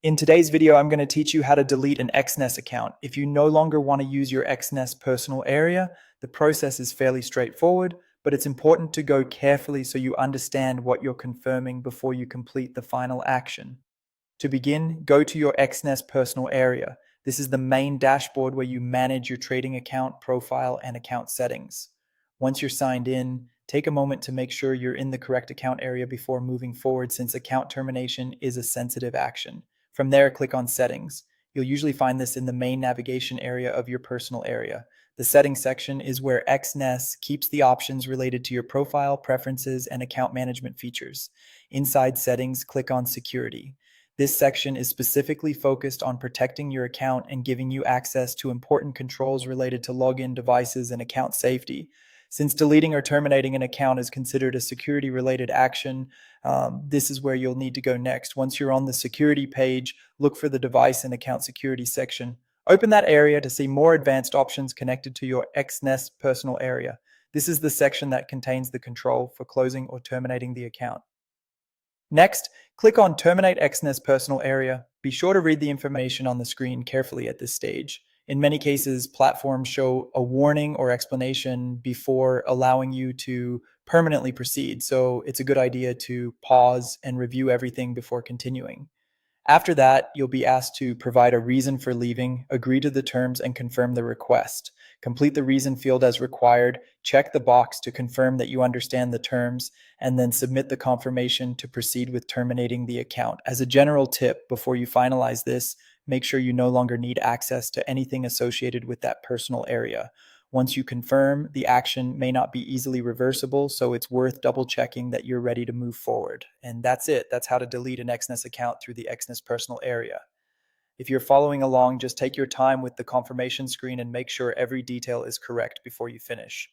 In today's video, I'm going to teach you how to delete an Exness account. If you no longer want to use your Exness personal area, the process is fairly straightforward, but it's important to go carefully so you understand what you're confirming before you complete the final action. To begin, go to your Exness personal area. This is the main dashboard where you manage your trading account, profile, and account settings. Once you're signed in, take a moment to make sure you're in the correct account area before moving forward, since account termination is a sensitive action. From there, click on Settings. You'll usually find this in the main navigation area of your personal area. The Settings section is where Exness keeps the options related to your profile, preferences, and account management features. Inside Settings, click on Security. This section is specifically focused on protecting your account and giving you access to important controls related to login devices and account safety. Since deleting or terminating an account is considered a security-related action, this is where you'll need to go next. Once you're on the security page, look for the device and account security section. Open that area to see more advanced options connected to your Exness personal area. This is the section that contains the control for closing or terminating the account. Next, click on Terminate Exness Personal Area. Be sure to read the information on the screen carefully at this stage. In many cases, platforms show a warning or explanation before allowing you to permanently proceed, so it's a good idea to pause and review everything before continuing. After that, you'll be asked to provide a reason for leaving, agree to the terms, and confirm the request. Complete the reason field as required, check the box to confirm that you understand the terms, and then submit the confirmation to proceed with terminating the account. As a general tip, before you finalize this, make sure you no longer need access to anything associated with that personal area. Once you confirm, the action may not be easily reversible, so it's worth double checking that you're ready to move forward. And that's it. That's how to delete an Exness account through the Exness personal area. If you're following along, just take your time with the confirmation screen and make sure every detail is correct before you finish.